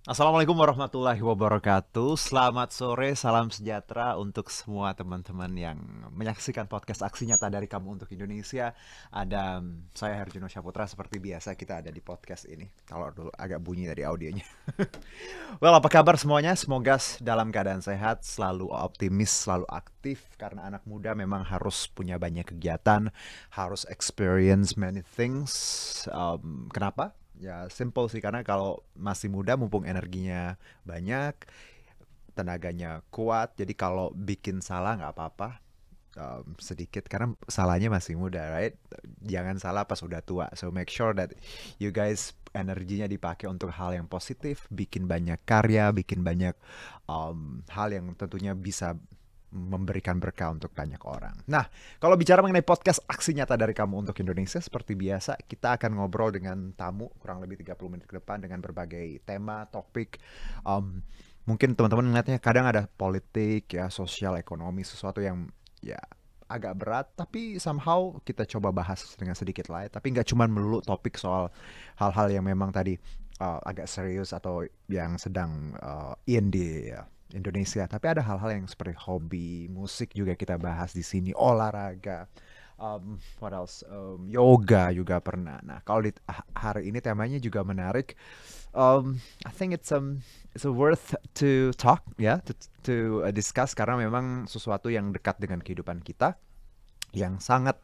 Assalamualaikum warahmatullahi wabarakatuh. Selamat sore, salam sejahtera untuk semua teman-teman yang menyaksikan podcast Aksi Nyata dari Kamu untuk Indonesia. Ada saya Herjuno Syaputra, seperti biasa kita ada di podcast ini. Kalau dulu agak bunyi dari audionya. Well, apa kabar semuanya? Semoga dalam keadaan sehat, selalu optimis, selalu aktif. Karena anak muda memang harus punya banyak kegiatan, harus experience many things. Kenapa? Ya simple sih, karena kalau masih muda mumpung energinya banyak, tenaganya kuat, jadi kalau bikin salah nggak apa-apa, sedikit karena salahnya masih muda, right? Jangan salah pas udah tua. So make sure that you guys energinya dipakai untuk hal yang positif, bikin banyak karya, bikin banyak hal yang tentunya bisa memberikan berkah untuk banyak orang. Nah, kalau bicara mengenai podcast Aksi Nyata dari Kamu untuk Indonesia, seperti biasa kita akan ngobrol dengan tamu kurang lebih 30 menit ke depan dengan berbagai tema, topik. Um, Mungkin teman-teman melihatnya kadang ada politik, ya, sosial, ekonomi, sesuatu yang ya agak berat, tapi somehow kita coba bahas dengan sedikit light. Tapi nggak cuma melulu topik soal hal-hal yang memang tadi agak serius atau yang sedang in di Indonesia, tapi ada hal-hal yang seperti hobi, musik juga kita bahas di sini, olahraga, what else, yoga juga pernah. Nah, kalau di hari ini temanya juga menarik. I think it's a worth to talk ya, to discuss karena memang sesuatu yang dekat dengan kehidupan kita, yang sangat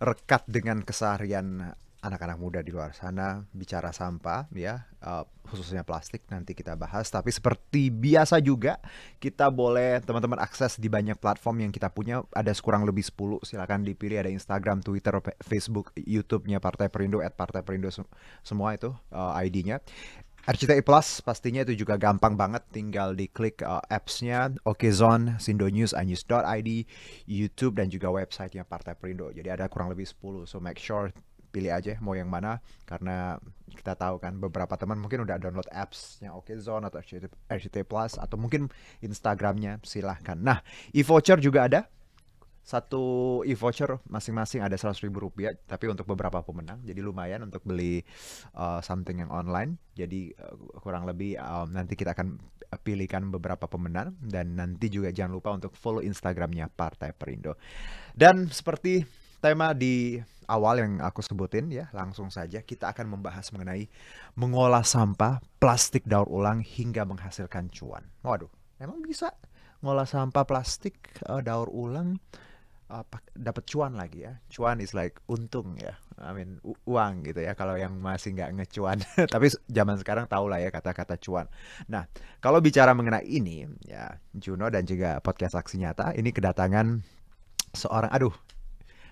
rekat dengan keseharian anak-anak muda di luar sana. Bicara sampah ya, khususnya plastik nanti kita bahas, tapi seperti biasa juga kita boleh teman-teman akses di banyak platform yang kita punya, ada kurang lebih 10, silakan dipilih, ada Instagram, Twitter, Facebook, YouTube-nya Partai Perindo @partai perindo, semua itu ID-nya. RCTI Plus pastinya itu juga gampang banget, tinggal diklik apps-nya, Okezone, Sindonews, iNews.id, YouTube, dan juga website-nya Partai Perindo. Jadi ada kurang lebih 10, so make sure pilih aja mau yang mana, karena kita tahu kan beberapa teman mungkin udah download apps-nya Okezone atau RCTI Plus, atau mungkin Instagram-nya, silahkan. Nah, e-voucher juga ada. Satu e-voucher masing-masing ada 100.000 rupiah, tapi untuk beberapa pemenang, jadi lumayan untuk beli something yang online. Jadi kurang lebih nanti kita akan pilihkan beberapa pemenang, dan nanti juga jangan lupa untuk follow Instagramnya Partai Perindo. Dan seperti tema di awal yang aku sebutin ya, langsung saja kita akan membahas mengenai mengolah sampah plastik daur ulang hingga menghasilkan cuan. Waduh, emang bisa ngolah sampah plastik daur ulang dapat cuan lagi ya? Cuan is like untung ya, I mean uang gitu ya, kalau yang masih nggak ngecuan. Tapi zaman sekarang tahu lah ya kata-kata cuan. Nah, kalau bicara mengenai ini ya, Juno dan juga podcast Aksi Nyata ini kedatangan seorang, aduh,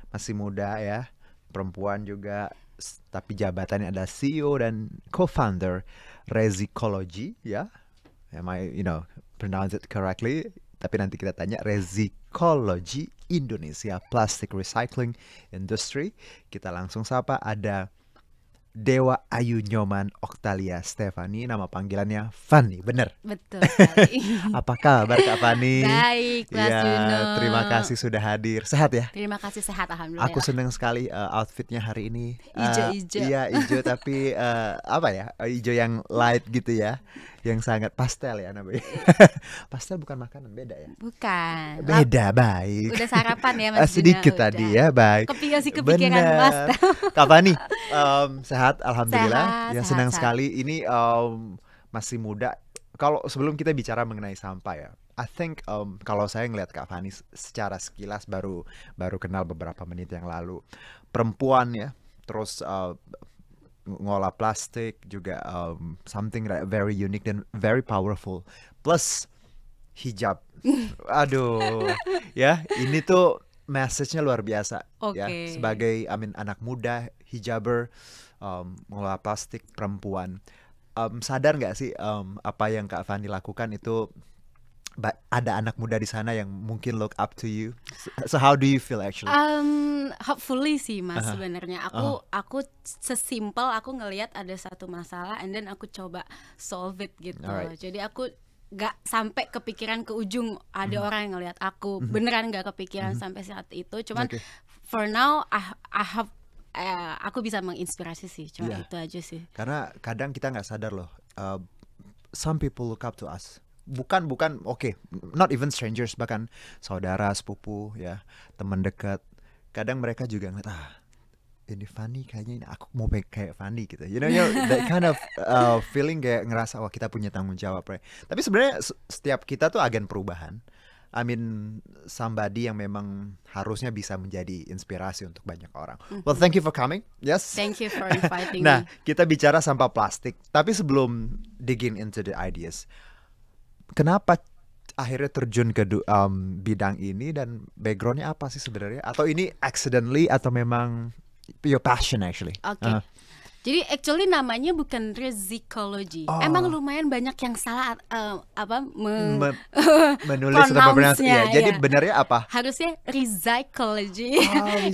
masih muda ya, perempuan juga, tapi jabatannya adalah CEO dan co-founder Rezikology ya. Am I, pronounce it correctly? Tapi nanti kita tanya. Rezikology Indonesia Plastic Recycling Industry. Kita langsung sapa, ada Dewa Ayu Nyoman Oktalia Stefani, nama panggilannya Fani, bener? Betul sekali. Apa kabar Kak Fani? Baik, Mas Ya, Juno. terima kasih sudah hadir. Sehat ya? Terima kasih, sehat Aku alhamdulillah. seneng sekali outfitnya hari ini. Ijo-ijo. Iya, hijau, tapi apa ya? Hijau yang light gitu ya, yang sangat pastel ya namanya. Pastel bukan makanan, beda ya? Bukan. Beda, baik. Udah sarapan ya Mas Juno? Sedikit Udah. tadi ya, baik. Kepikiran Mas. Bener. Kak Fani, sehat, alhamdulillah. Sehat, Ya sehat, senang sehat. sekali. Ini masih muda. Kalau sebelum kita bicara mengenai sampah ya, I think kalau saya ngelihat Kak Fani secara sekilas, baru baru kenal beberapa menit yang lalu, perempuan ya, terus ngolah plastik juga, something that very unique dan very powerful, plus hijab. Aduh, ya ini tuh message-nya luar biasa ya, Oke. sebagai anak muda hijaber, ngolah plastik, perempuan. Sadar nggak sih apa yang Kak Fani lakukan itu ada anak muda di sana yang mungkin look up to you. So how do you feel actually? Hopefully sih Mas, Aha, sebenarnya aha, aku sesimpel aku ngelihat ada satu masalah and then aku coba solve it gitu. alright. Jadi aku gak sampai kepikiran ke ujung ada Mhm, orang yang ngelihat aku, mhm, beneran gak kepikiran mhm. sampai saat itu. Cuman Oke, for now I have aku bisa menginspirasi sih, cuma iya. itu aja sih. Karena kadang kita nggak sadar loh, some people look up to us. Bukan oke, not even strangers, bahkan saudara, sepupu ya, teman dekat. Kadang mereka juga ngeliat, ini Fanny kayaknya ini aku mau kayak Fanny gitu. You know that kind of feeling, kayak ngerasa wah kita punya tanggung jawab, right? Tapi sebenarnya setiap kita tuh agen perubahan. I mean, somebody yang memang harusnya bisa menjadi inspirasi untuk banyak orang. Well, thank you for coming. Yes. Thank you for inviting Nah, me. kita bicara sampah plastik. Tapi sebelum digging into the ideas, kenapa akhirnya terjun ke bidang ini, dan backgroundnya apa sih sebenarnya? Atau ini accidentally atau memang your passion actually? Oke. Jadi actually namanya bukan Rizicology. Emang lumayan banyak yang salah menulis atau pronounce-nya, ya. Jadi ya. benarnya apa? Harusnya Rizicology.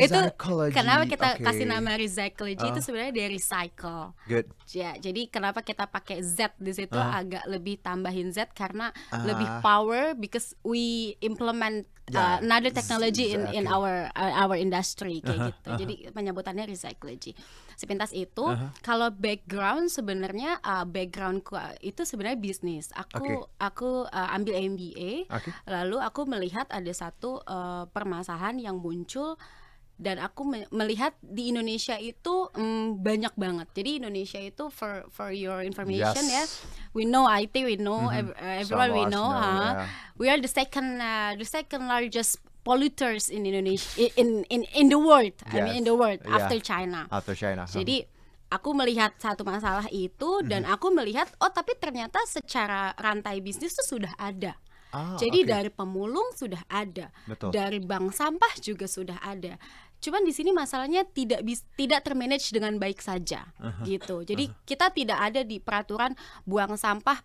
Itu Rizicology. kenapa kita Okay. kasih nama Rizicology itu sebenarnya dari recycle. Good. Ya, jadi kenapa kita pakai Z di situ, agak lebih tambahin Z karena lebih power, because we implement another technology in our industry kayak gitu. Jadi penyebutannya Rizicology. Sepintas itu, kalau background sebenarnya backgroundku itu sebenarnya bisnis. Aku ambil MBA, lalu aku melihat ada satu permasalahan yang muncul. Dan aku melihat di Indonesia itu banyak banget. Jadi Indonesia itu for your information, ya, we know IT, we know everyone, we know, we are the second largest polluters in Indonesia, in the world. I mean in the world after China. After China. Jadi aku melihat satu masalah itu, dan aku melihat tapi ternyata secara rantai bisnis itu sudah ada. Jadi dari pemulung sudah ada, dari bank sampah juga sudah ada. Cuman di sini masalahnya tidak termanage dengan baik saja, gitu. Jadi kita tidak ada di peraturan buang sampah.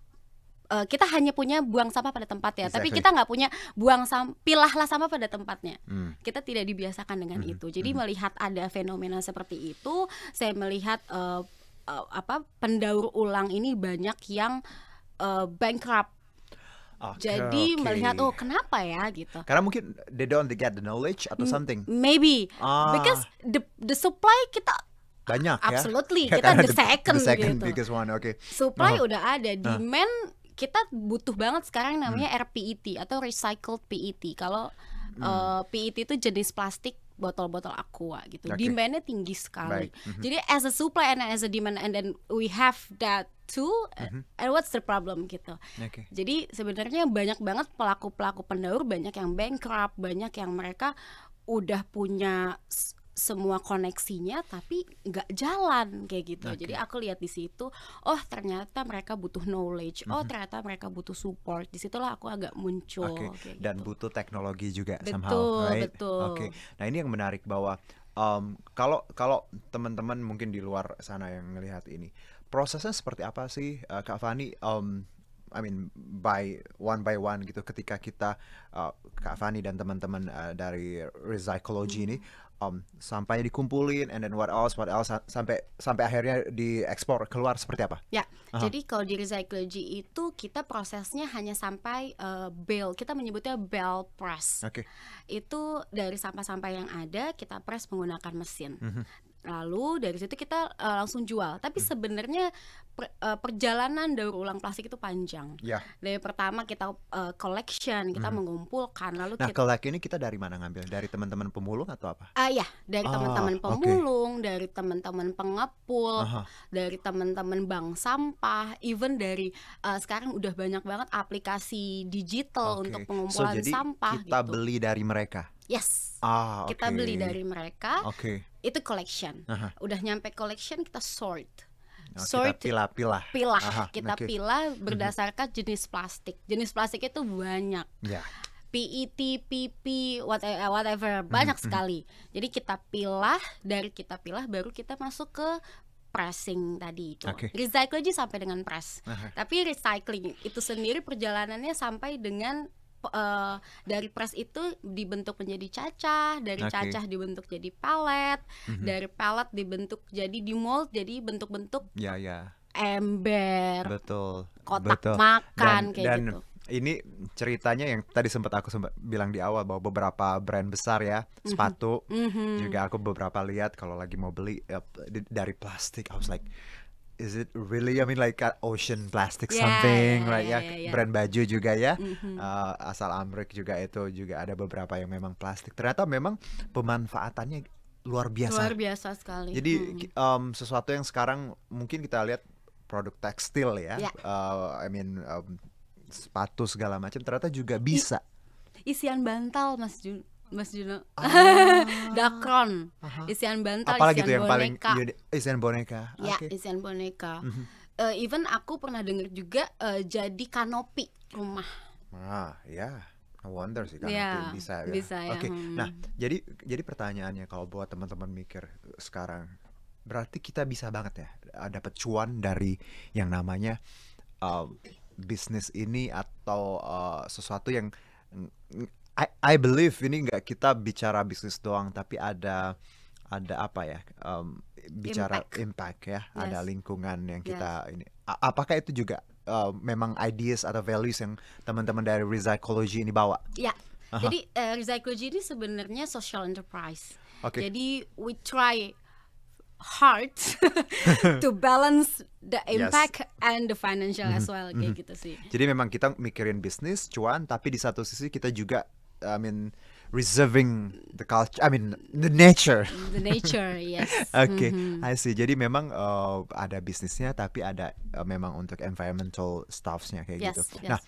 Kita hanya punya buang sampah pada tempatnya, tapi kita nggak punya pilahlah sampah pada tempatnya. Kita tidak dibiasakan dengan itu. Jadi melihat ada fenomena seperti itu, saya melihat pendaur ulang ini banyak yang bankrupt. Jadi melihat kenapa ya gitu. Karena mungkin they don't get the knowledge atau something. Maybe because the supply kita banyak absolutely ya. kita the second gitu. biggest one. Supply udah ada, demand kita butuh banget sekarang namanya RPET atau recycled PET. Kalau PET itu jenis plastik botol-botol aqua gitu. Demandnya tinggi sekali. Jadi as a supply and as a demand, and then we have that too. And what's the problem gitu. Jadi sebenarnya banyak banget pelaku-pelaku pendaur, banyak yang bankrupt, banyak yang mereka udah punya semua koneksinya tapi nggak jalan kayak gitu. Jadi aku lihat di situ, ternyata mereka butuh knowledge, ternyata mereka butuh support. Disitulah aku agak muncul. Kayak Dan gitu. butuh teknologi juga Betul, somehow, right? betul. Nah ini yang menarik bahwa kalau teman-teman mungkin di luar sana yang ngelihat ini, prosesnya seperti apa sih, Kak Fanny? I mean by one gitu, ketika kita Kak Fanny dan teman-teman dari Rizicology ini sampai dikumpulin, and then what else sampai akhirnya diekspor keluar, seperti apa? Ya, jadi kalau di Rizicology itu kita prosesnya hanya sampai bale, kita menyebutnya bale press. Itu dari sampah-sampah yang ada kita press menggunakan mesin. Lalu dari situ kita langsung jual. Tapi sebenarnya perjalanan daur ulang plastik itu panjang. Dari pertama kita collection, kita mengumpulkan, lalu collect ini kita dari mana ngambil? Dari teman-teman pemulung atau apa? Ya, dari teman-teman pemulung, dari teman-teman pengepul, dari teman-teman bank sampah, even dari sekarang udah banyak banget aplikasi digital untuk pengumpulan sampah. Kita gitu. beli dari mereka. Yes. Kita beli dari mereka. Itu collection. Udah nyampe collection, kita sort. Kita pilah. Kita pilah berdasarkan jenis plastik. Jenis plastik itu banyak. PET, PP, whatever, banyak sekali. Jadi kita pilah, baru kita masuk ke pressing tadi itu. Recycling sampai dengan press. Tapi recycling itu sendiri perjalanannya sampai dengan dari press itu dibentuk menjadi cacah, dari cacah dibentuk jadi pallet, dari pallet dibentuk jadi mold, jadi bentuk-bentuk ember, kotak makan kayak gitu. Ini ceritanya yang tadi sempat bilang di awal, bahwa beberapa brand besar ya, sepatu juga aku beberapa lihat kalau lagi mau beli dari plastik. I was like, is it really, I mean like Ocean Plastic something, right ya, brand baju juga ya, asal Amerika juga, itu juga ada beberapa yang memang plastik. Ternyata memang pemanfaatannya luar biasa sekali. Jadi sesuatu yang sekarang mungkin kita lihat produk tekstil ya, I mean sepatu segala macam, ternyata juga bisa. Isian bantal Mas Juno, dakron, isian bantal, apalagi isian yang boneka. Isian boneka. Ya, isian boneka. Even aku pernah dengar juga jadi kanopi rumah. Ya, no wonder sih kanopi bisa ya. Oke. Nah, jadi pertanyaannya kalau buat teman-teman mikir sekarang, berarti kita bisa banget ya dapat cuan dari yang namanya bisnis ini, atau sesuatu yang I believe ini nggak kita bicara bisnis doang, tapi ada apa ya, bicara impact ya, ada lingkungan yang kita ini. Apakah itu juga memang ideas atau values yang teman-teman dari Recycology ini bawa? Ya, jadi Recycology ini sebenarnya social enterprise. Okay. Jadi we try hard to balance the impact and the financial as well, kayak gitu sih. Jadi memang kita mikirin bisnis, cuan, tapi di satu sisi kita juga reserving the culture, the nature. The nature, yes. Oke, I see. Jadi memang ada bisnisnya, tapi ada memang untuk environmental stuffs-nya kayak gitu. Yes. Nah,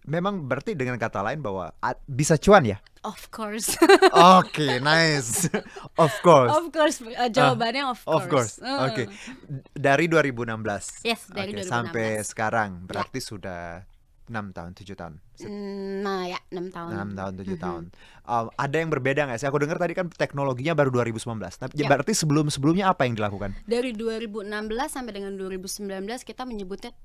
memang berarti dengan kata lain bahwa bisa cuan ya? Of course. Oke, nice. Of course. Of course. Jawabannya of course. Of course. Oke. Dari 2016. Yes, dari 2016. Sampai sekarang berarti sudah 6 tahun, 7 tahun. Nah ya, 6 tahun. 6 tahun, 7 tahun. Ada yang berbeda nggak sih? Aku dengar tadi kan teknologinya baru 2019. Tapi berarti sebelumnya apa yang dilakukan? Dari 2016 sampai dengan 2019 kita menyebutnya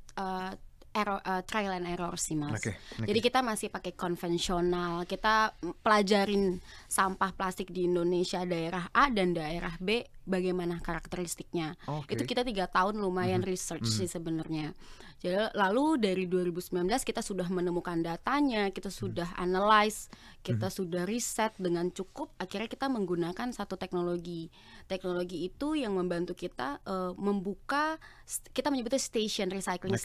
trial and error sih Mas. Jadi kita masih pakai konvensional. Kita pelajarin sampah plastik di Indonesia daerah A dan daerah B, bagaimana karakteristiknya. Itu kita 3 tahun lumayan research sih sebenarnya. Jadi lalu dari 2019 kita sudah menemukan datanya, kita sudah analyze, kita sudah riset dengan cukup. Akhirnya kita menggunakan satu teknologi. Teknologi itu yang membantu kita membuka, kita menyebutnya recycling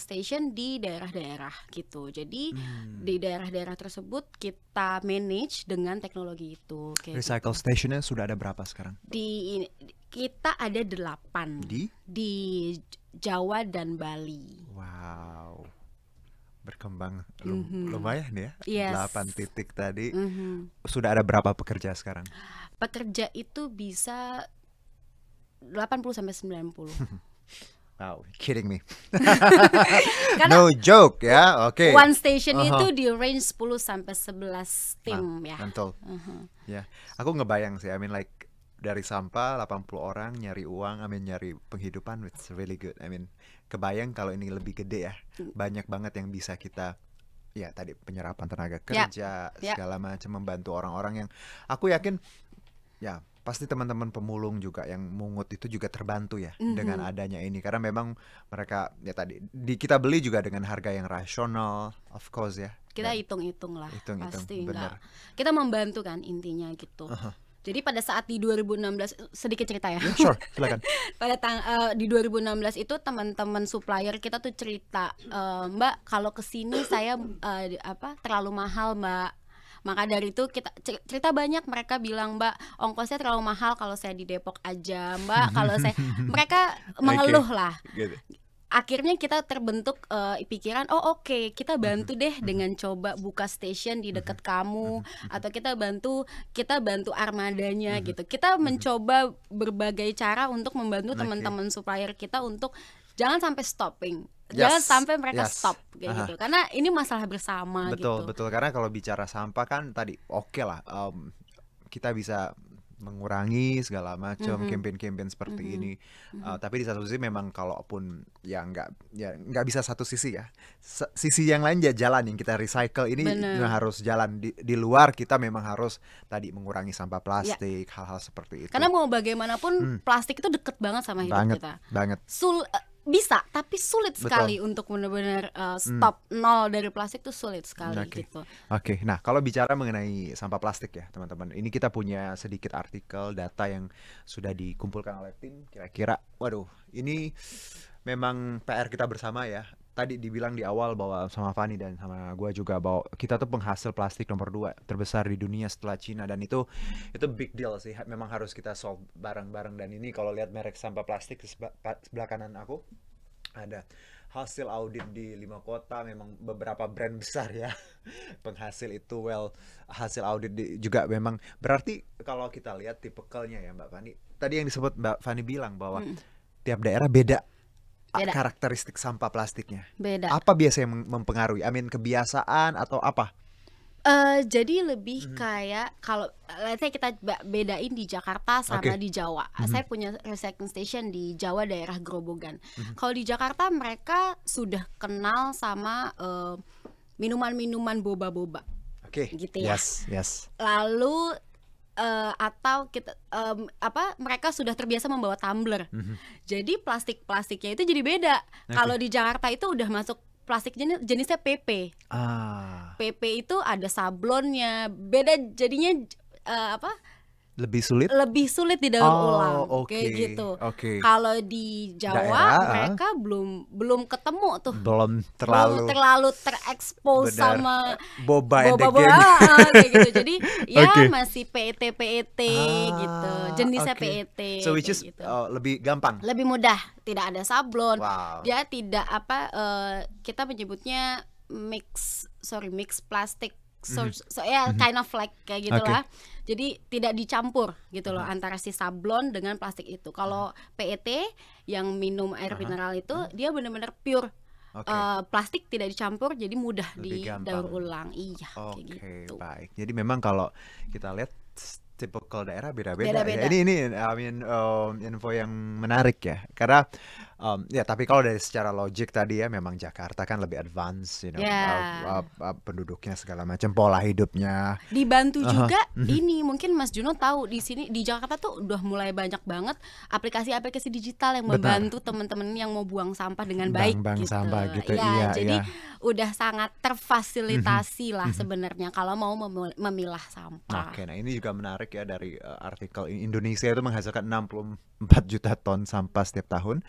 station di daerah-daerah gitu. Jadi di daerah-daerah tersebut kita manage dengan teknologi itu. Recycle stationnya sudah ada berapa sekarang? Kita ada 8 di Jawa dan Bali. Wow, berkembang lumayan ya. Yes. 8 titik tadi. Sudah ada berapa pekerja sekarang? Pekerja itu bisa 80-90. Wow, kidding me. No joke ya. Oke. One station itu di range 10-11 tim ya. Betul. Ya, aku ngebayang sih. Like dari sampah 80 orang nyari uang, nyari penghidupan, it's really good. Kebayang kalau ini lebih gede ya. Banyak banget yang bisa kita, ya tadi penyerapan tenaga kerja, segala macam, membantu orang-orang yang aku yakin ya pasti teman-teman pemulung juga yang mungut itu juga terbantu ya dengan adanya ini, karena memang mereka ya tadi kita beli juga dengan harga yang rasional, of course ya. Kita hitung-hitung lah, pasti bener. Kita membantu kan intinya gitu. Jadi pada saat di 2016, sedikit cerita ya. Sure, silakan. Di 2016 itu teman-teman supplier kita tuh cerita, Mbak kalau kesini saya terlalu mahal Mbak. Maka dari itu kita cerita banyak, mereka bilang Mbak ongkosnya terlalu mahal kalau saya di Depok aja Mbak. Kalau saya mereka mengeluh lah. Gitu. Akhirnya kita terbentuk pikiran, oke, kita bantu deh dengan coba buka station di dekat kamu, atau kita bantu armadanya gitu. Kita mencoba berbagai cara untuk membantu teman-teman supplier kita untuk jangan sampai stopping. Jangan sampai mereka stop kayak gitu. Karena ini masalah bersama gitu. Betul, karena kalau bicara sampah kan tadi oke lah, kita bisa mengurangi segala macam campaign-campaign seperti ini. Tapi di satu sisi memang kalaupun nggak bisa satu sisi ya. Sisi yang lain jalan yang kita recycle ini harus jalan di luar, kita memang harus tadi mengurangi sampah plastik, hal-hal seperti itu. Karena mau bagaimanapun plastik itu deket banget sama hidup kita. Banget. Bisa, tapi sulit sekali untuk benar-benar stop nol dari plastik tuh sulit sekali gitu. Oke. Nah, kalau bicara mengenai sampah plastik ya teman-teman, ini kita punya sedikit artikel data yang sudah dikumpulkan oleh tim. Kira-kira, waduh, ini memang PR kita bersama ya. Tadi dibilang di awal bahwa sama Fani dan sama gue juga bahwa kita tuh penghasil plastik nomor 2 terbesar di dunia setelah Cina, dan itu big deal sih. Memang harus kita solve bareng-bareng. Dan ini kalau lihat merek sampah plastik di sebelah kanan aku ada hasil audit di 5 kota, memang beberapa brand besar ya penghasil itu. Hasil audit juga memang berarti kalau kita lihat tipikalnya ya Mbak Fani, tadi yang disebut Mbak Fani bilang bahwa tiap daerah beda karakteristik sampah plastiknya. Beda. Apa biasanya yang mempengaruhi? Kebiasaan atau apa? Jadi lebih kayak kalau let's say kita bedain di Jakarta sama di Jawa. Saya punya recycling station di Jawa daerah Grobogan. Kalau di Jakarta mereka sudah kenal sama minuman-minuman boba-boba. Gitu ya. Yes. Lalu atau kita mereka sudah terbiasa membawa tumbler. Jadi plastiknya itu jadi beda. Kalau di Jakarta itu udah masuk plastik jenisnya PP. PP itu ada sablonnya, beda jadinya lebih sulit didaur ulang kayak gitu. Kalau di Jawa mereka belum ketemu tuh, belum terlalu terekspos sama boba kayak gitu. Jadi ya masih PET gitu, jenisnya PET. So which is gitu. Lebih gampang, lebih mudah, tidak ada sablon. Dia tidak kita menyebutnya mix plastik. Kind of like kayak gitulah. Jadi tidak dicampur gitu loh antara si sablon dengan plastik itu. Kalau PET yang minum air mineral itu dia benar-benar pure. Plastik tidak dicampur, jadi mudah didaur ulang. Kayak gitu. Baik. Jadi memang kalau kita lihat tipikal daerah beda-beda. Ya. Ini info yang menarik ya. Karena ya tapi kalau dari secara logik tadi ya memang Jakarta kan lebih advance, penduduknya segala macam, pola hidupnya. Dibantu juga ini mungkin Mas Juno tahu di sini di Jakarta tuh udah mulai banyak banget aplikasi-aplikasi digital yang membantu teman-teman yang mau buang sampah dengan baik gitu. Sampah gitu. Jadi udah sangat terfasilitasi lah sebenarnya kalau mau memilah sampah. Nah ini juga menarik ya, dari artikel Indonesia itu menghasilkan 64 juta ton sampah setiap tahun.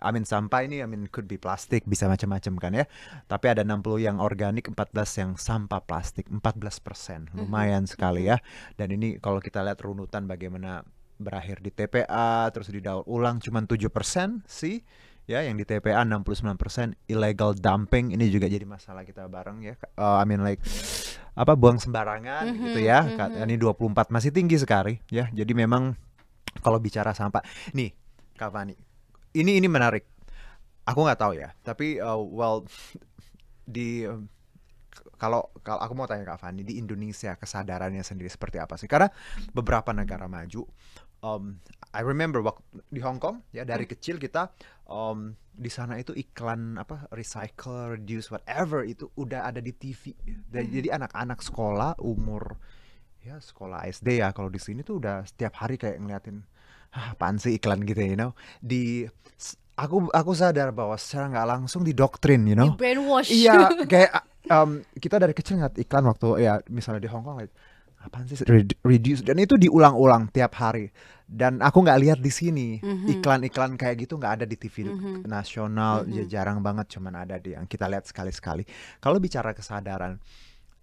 Sampah ini could be plastik, bisa macam-macam kan ya. Tapi ada 60 yang organik, 14 yang sampah plastik, 14%. Lumayan sekali ya. Dan ini kalau kita lihat runutan bagaimana berakhir di TPA, terus didaur ulang cuma 7% sih. Ya, yang di TPA 69%. Illegal dumping ini juga jadi masalah kita bareng ya. Buang sembarangan gitu ya. Ini 24 masih tinggi sekali ya. Jadi memang kalau bicara sampah, nih Kak Fani, ini menarik. Aku nggak tahu ya, tapi kalau aku mau tanya Kak Fani, di Indonesia kesadarannya sendiri seperti apa sih? Karena beberapa negara maju, I remember waktu di Hong Kong ya, dari kecil kita di sana itu iklan recycle, reduce, whatever itu udah ada di TV. Jadi anak-anak sekolah umur ya sekolah SD ya, kalau di sini tuh udah setiap hari kayak ngeliatin apaan sih iklan gitu, aku sadar bahwa secara nggak langsung didoktrin, di brainwash. Iya, kayak kita dari kecil ngeliat iklan waktu ya misalnya di Hong Kong, apaan sih reduce, dan itu diulang-ulang tiap hari. Dan aku nggak lihat di sini iklan-iklan kayak gitu, nggak ada di TV nasional, ya jarang banget, cuman ada di yang kita lihat sekali-sekali. Kalau bicara kesadaran,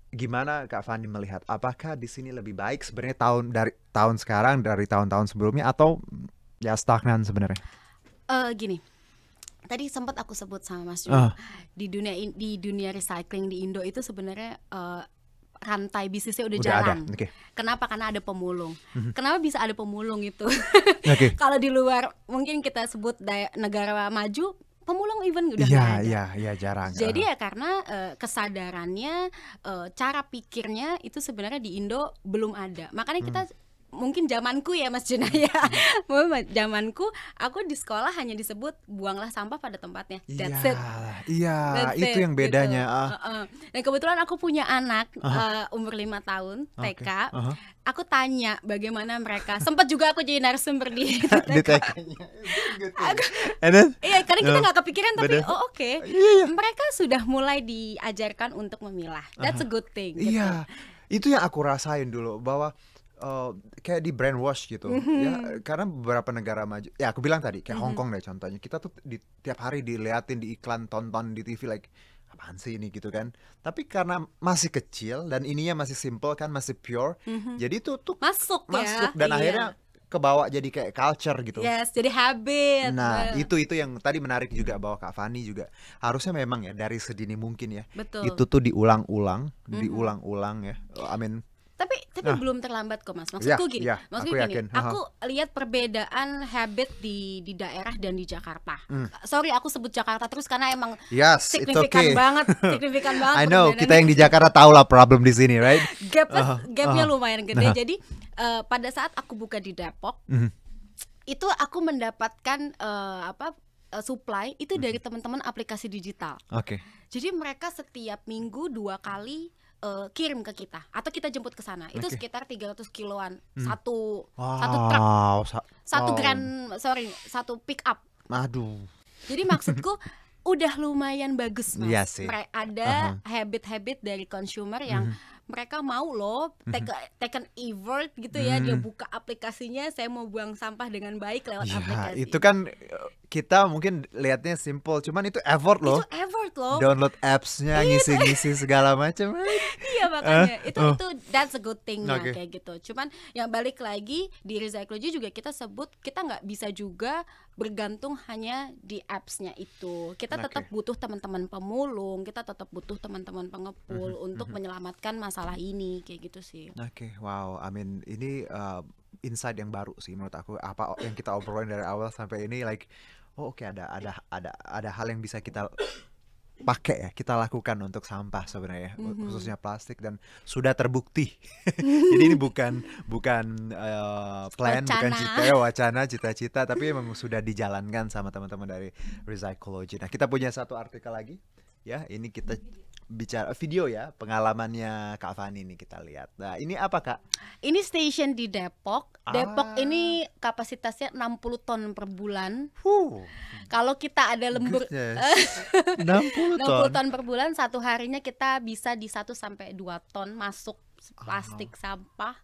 gimana Kak Fani melihat, apakah di sini lebih baik sebenarnya dari tahun sekarang dari tahun-tahun sebelumnya, atau ya stagnan sebenarnya? Gini, tadi sempat aku sebut sama Mas Juno, di dunia recycling di Indo itu sebenarnya rantai bisnisnya udah jarang. Kenapa? Karena ada pemulung. Kenapa bisa ada pemulung itu? Kalau di luar mungkin kita sebut negara maju, pemulung even udah nggak ada. Ya jarang. Jadi ya karena kesadarannya, cara pikirnya itu sebenarnya di Indo belum ada. Makanya kita mungkin zamanku ya Mas Juna ya. Zamanku aku di sekolah hanya disebut buanglah sampah pada tempatnya. That's it. Iya, That's itu it, yang bedanya. gitu. Dan kebetulan aku punya anak umur 5 tahun TK. Aku tanya bagaimana mereka. Sempat juga aku jadi narasumber di Di TK. TK-nya. Iya, karena kita nggak kepikiran tapi oke. Mereka sudah mulai diajarkan untuk memilah. That's a good thing. Gitu. Iya, itu yang aku rasain dulu bahwa kayak di brainwash gitu ya, karena beberapa negara maju ya aku bilang tadi kayak Hong Kong deh contohnya, kita tuh tiap hari diliatin di iklan, tonton di TV like apaan sih ini gitu kan, tapi karena masih kecil dan ininya masih simple kan, masih pure, jadi tuh masuk ya, dan akhirnya kebawa jadi kayak culture gitu. Yes, jadi habit. Nah, itu yang tadi menarik juga, bahwa Kak Fani juga harusnya memang ya dari sedini mungkin ya. Betul. Itu tuh diulang-ulang ya. Tapi belum terlambat kok Mas. Maksudku gini, aku lihat perbedaan habit di daerah dan di Jakarta. Sorry aku sebut Jakarta terus karena emang signifikan banget. I know, kita yang di Jakarta tahu lah problem di sini, right? Gapnya lumayan gede. Jadi pada saat aku buka di Depok, itu aku mendapatkan supply itu dari teman-teman aplikasi digital. Jadi mereka setiap minggu 2 kali kirim ke kita atau kita jemput ke sana. Itu sekitar 300 kiloan satu truk. Satu pick up. Aduh. Jadi maksudku udah lumayan bagus Mas. Iya sih. Ada habit-habit dari consumer yang mereka mau loh take an effort gitu ya, dia buka aplikasinya, saya mau buang sampah dengan baik lewat aplikasi. Itu kan kita mungkin lihatnya simple, cuman itu effort loh. Itu effort loh. Download apps-nya, ngisi-ngisi segala macam. Iya makanya itu that's a good thing kayak gitu. Cuman yang balik lagi di Recyclogy juga kita sebut kita nggak bisa juga bergantung hanya di apps-nya itu. Kita tetap butuh teman-teman pemulung, kita tetap butuh teman-teman pengepul untuk menyelamatkan masalah ini kayak gitu sih. Wow, ini insight yang baru sih menurut aku, apa yang kita obrolin dari awal sampai ini like ada hal yang bisa kita pakai ya, kita lakukan untuk sampah sebenarnya, khususnya plastik, dan sudah terbukti. Jadi ini bukan plan, bukan wacana, cita-cita, tapi memang sudah dijalankan sama teman-teman dari Recyclogy. Nah, kita punya satu artikel lagi ya, ini kita bicara video ya, pengalamannya Kak Fani nih kita lihat. Nah, ini apa Kak? Ini station di Depok. Depok ini kapasitasnya 60 ton per bulan. Kalau kita ada lembur 60 ton per bulan, satu harinya kita bisa di 1 sampai 2 ton masuk plastik sampah.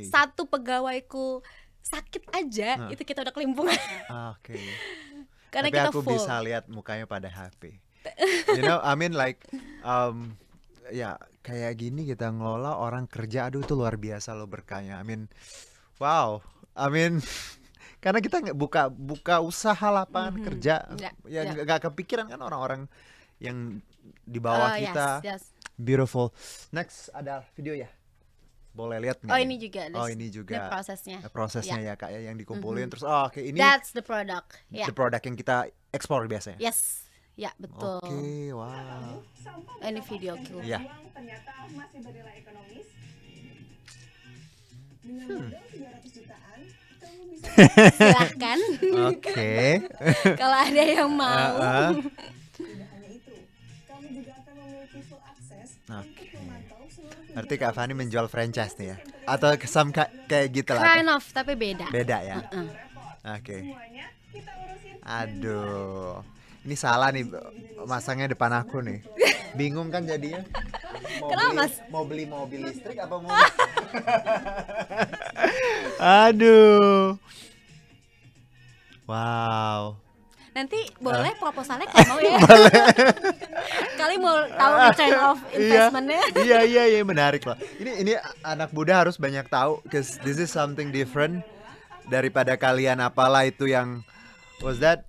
Satu pegawaiku sakit aja itu kita udah kelimpungan. Karena tapi kita aku full. bisa lihat mukanya pada happy. Ya kayak gini kita ngelola orang kerja, aduh itu luar biasa loh berkahnya. Wow. Karena kita nggak buka usaha lapangan kerja, nggak kepikiran kan orang-orang yang di bawah kita. Beautiful. Next ada video ya, boleh lihat nggak? Ini juga. Prosesnya ya Kak ya, yang dikumpulin terus. Ini. That's the product. The product yang kita ekspor biasanya. Yes. Ya betul. Wow. Ini videoku. Ya. Ternyata masih bernilai ekonomis. Dengan modal 300 jutaan, kamu bisa silahkan. Kalau ada yang mau. Tidak hanya itu, kamu juga akan memiliki full akses untuk memantau seluruh. Berarti Kak Fani menjual franchise nih ya? Atau kayak gitu lah? Kind of, tapi beda. Beda ya? Semuanya kita urusin. Aduh. Ini salah nih, masangnya depan aku nih. Bingung kan jadinya. Kenapa Mas? Mau beli mobil listrik apa mau? Aduh. Wow. Nanti boleh proposalnya kalau mau ya. Kali mau tahu return of investmentnya. Iya menarik loh. Ini anak muda harus banyak tahu, cause this is something different daripada kalian apalah itu yang was that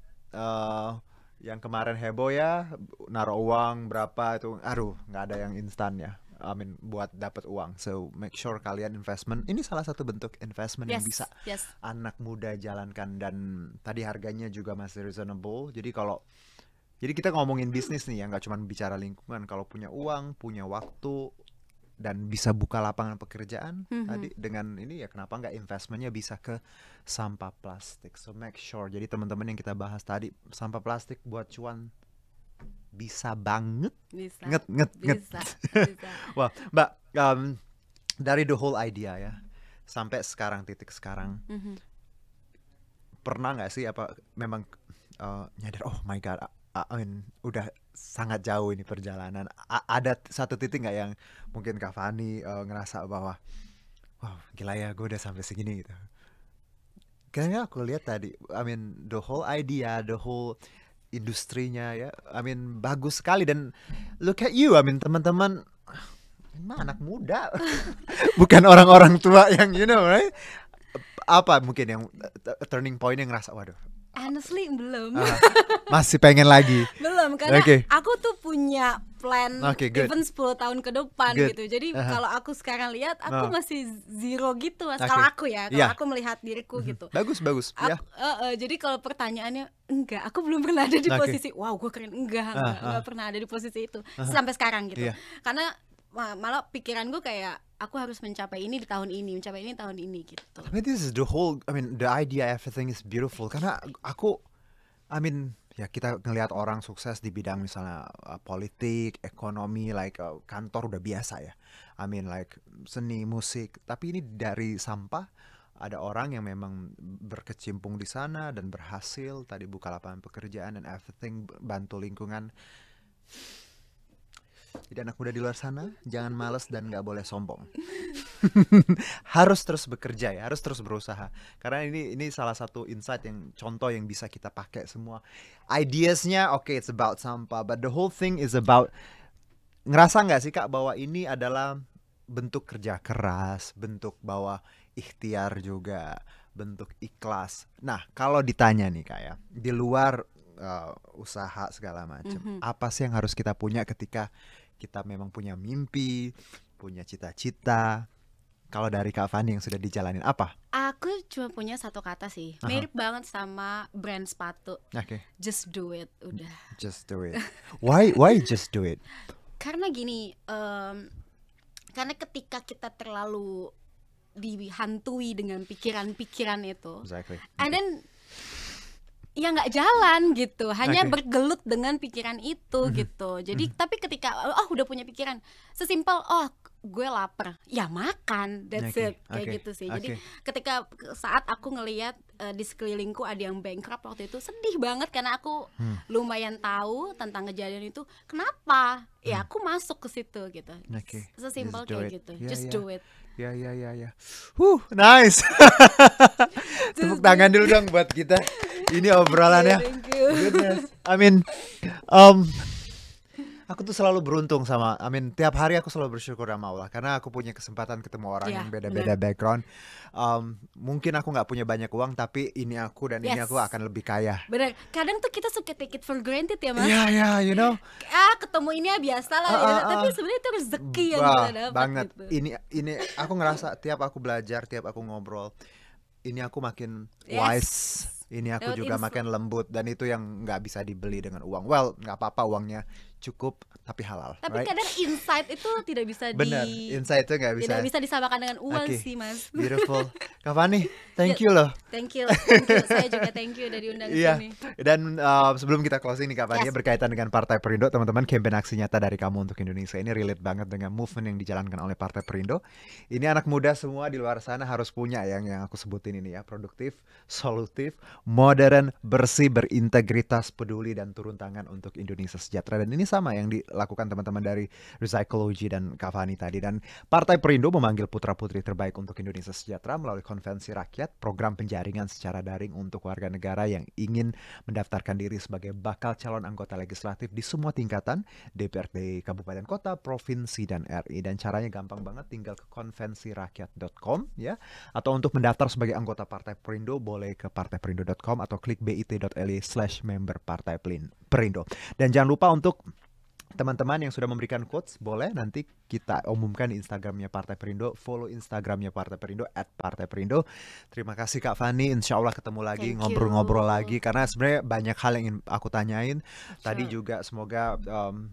yang kemarin heboh ya, naruh uang berapa itu, aduh nggak ada yang instan ya, buat dapat uang. So make sure kalian investment, ini salah satu bentuk investment yang bisa anak muda jalankan, dan tadi harganya juga masih reasonable. Jadi kita ngomongin bisnis nih ya, nggak cuma bicara lingkungan. Kalau punya uang, punya waktu, dan bisa buka lapangan pekerjaan tadi dengan ini ya, kenapa nggak investmentnya bisa ke sampah plastik. So make sure, jadi teman-teman yang kita bahas tadi, sampah plastik buat cuan bisa banget. Bisa. Nget. Bisa. Wah, Mbak, dari the whole idea ya sampai sekarang, titik sekarang, pernah nggak sih apa memang nyadar, oh my god, I mean, udah sangat jauh ini perjalanan. Ada satu titik nggak yang mungkin Kak Fani ngerasa bahwa, wow, gila ya, gue udah sampai segini gitu. Kayaknya aku lihat tadi, I mean, the whole idea, the whole industrinya ya, I mean, bagus sekali. Dan look at you, I mean, teman-teman, emang anak muda, bukan orang-orang tua yang you know, right? Apa mungkin yang turning point yang ngerasa, waduh, Honestly belum. Masih pengen lagi. Belum, karena aku tuh punya plan even 10 tahun ke depan gitu. Jadi kalau aku sekarang lihat, aku masih zero gitu, Mas. Kalau aku ya, kalau aku melihat diriku gitu. Bagus. Jadi kalau pertanyaannya, enggak, aku belum pernah ada di posisi wow, gue keren. Enggak pernah ada di posisi itu sampai sekarang gitu. Karena malah pikiran gue kayak aku harus mencapai ini di tahun ini, mencapai ini tahun ini gitu. Tapi this is the whole, I mean, the idea, everything is beautiful. Karena aku, I mean, ya kita ngelihat orang sukses di bidang misalnya politik, ekonomi, like kantor udah biasa ya. I mean like seni, musik. Tapi ini dari sampah, ada orang yang memang berkecimpung di sana dan berhasil tadi buka lapangan pekerjaan dan everything, bantu lingkungan. Jadi anak muda di luar sana, jangan males dan gak boleh sombong. Harus terus bekerja ya, harus terus berusaha. Karena ini salah satu insight, yang contoh yang bisa kita pakai semua. Ideasnya it's about sampah, but the whole thing is about, ngerasa gak sih Kak bahwa ini adalah bentuk kerja keras, bentuk bahwa ikhtiar juga, bentuk ikhlas. Nah, kalau ditanya nih Kak ya, di luar usaha segala macam, apa sih yang harus kita punya ketika kita memang punya mimpi, punya cita-cita? Kalau dari Kak Fani yang sudah dijalanin, apa? Aku cuma punya satu kata sih, mirip banget sama brand sepatu. Just do it, udah. Just do it. Why just do it? Karena gini, karena ketika kita terlalu dihantui dengan pikiran-pikiran itu, and then ya nggak jalan gitu, hanya bergelut dengan pikiran itu gitu. Jadi tapi ketika udah punya pikiran sesimpel gue lapar, ya makan, that's it, kayak gitu sih. Jadi ketika saat aku ngelihat di sekelilingku ada yang bankrupt waktu itu, sedih banget karena aku lumayan tahu tentang kejadian itu. Kenapa? Ya aku masuk ke situ gitu. Sesimpel kayak gitu. Just do it. Ya. Nice. Tepuk tangan dulu dong buat kita. Ini obrolannya. Goodness. I mean, aku tuh selalu beruntung sama, I mean, tiap hari aku selalu bersyukur sama Allah karena aku punya kesempatan ketemu orang yang beda-beda background. Mungkin aku nggak punya banyak uang, tapi ini aku dan ini aku akan lebih kaya. Bener. Kadang tuh kita suka take it for granted ya Mas. Iya, you know. Ketemu ini ya biasa lah. Tapi sebenarnya itu rezeki yang kita dapat. Banget. Gitu. Ini aku ngerasa tiap aku belajar, tiap aku ngobrol, ini aku makin wise. Ini aku juga makin lembut, dan itu yang nggak bisa dibeli dengan uang. Well, nggak apa-apa uangnya cukup, tapi halal. Tapi kadang insight itu tidak bisa insight itu nggak bisa. Tidak bisa disamakan dengan uang sih Mas. Beautiful. Kak Fani, thank you loh. Thank you. Saya juga thank you udah diundang ke sini. Dan sebelum kita closing nih Kak Fani, berkaitan dengan Partai Perindo, teman-teman, campaign aksi nyata dari kamu untuk Indonesia ini relate banget dengan movement yang dijalankan oleh Partai Perindo. Ini anak muda semua di luar sana harus punya yang aku sebutin ini ya, produktif, solutif, modern, bersih, berintegritas, peduli, dan turun tangan untuk Indonesia sejahtera. Dan ini sama yang dilakukan teman-teman dari Recycology dan Kak Fani tadi. Dan Partai Perindo memanggil putra-putri terbaik untuk Indonesia sejahtera melalui konvensi rakyat, program penjaringan secara daring untuk warga negara yang ingin mendaftarkan diri sebagai bakal calon anggota legislatif di semua tingkatan, DPRD, kabupaten kota, provinsi, dan RI. Dan caranya gampang banget, tinggal ke konvensirakyat.com ya. Atau untuk mendaftar sebagai anggota Partai Perindo, boleh ke partaiperindo.com atau klik bit.ly/member Partai Perindo. Dan jangan lupa untuk teman-teman yang sudah memberikan quotes boleh nanti kita umumkan di Instagramnya Partai Perindo. Follow Instagramnya Partai Perindo @partaiperindo. Terima kasih Kak Fani. Insya Allah ketemu lagi, ngobrol-ngobrol lagi. Karena sebenarnya banyak hal yang ingin aku tanyain. Tadi juga semoga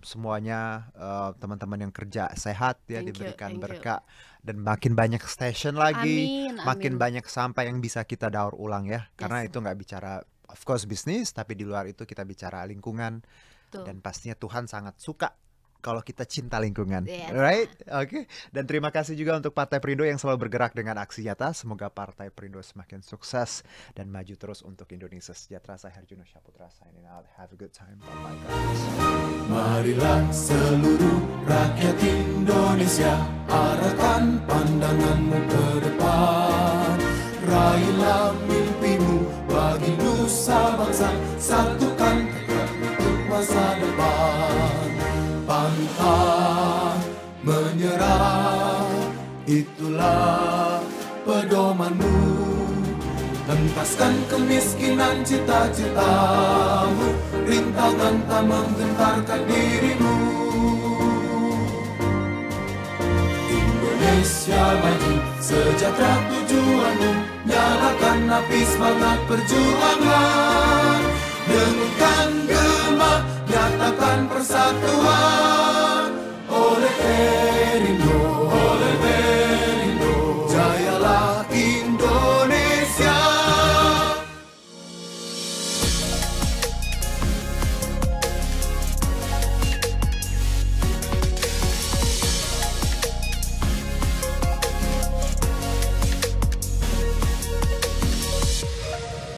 semuanya teman-teman yang kerja sehat ya, diberikan berkah. Dan makin banyak station lagi, makin banyak sampah yang bisa kita daur ulang ya. Karena itu nggak bicara of course bisnis, tapi di luar itu kita bicara lingkungan. Dan pastinya Tuhan sangat suka kalau kita cinta lingkungan, right? Oke. Dan terima kasih juga untuk Partai Perindo yang selalu bergerak dengan aksi nyata. Semoga Partai Perindo semakin sukses dan maju terus untuk Indonesia sejahtera. Saya Herjuno Syaputra, signing out. Have a good time. Bye-bye guys. Marilah seluruh rakyat Indonesia, arahkan pandanganmu ke depan. Raihlah mimpimu bagi nusa bangsa, satukan tekad untuk masa depan. Pantang menyerah, itulah pedomanmu. Hentaskan kemiskinan cita-citamu, rintangan tak menggentarkan dirimu. Indonesia maju, sejahtera tujuanmu, nyalakan api semangat perjuangan. Dengungkan gema, nyatakan persatuan oleh Perindo.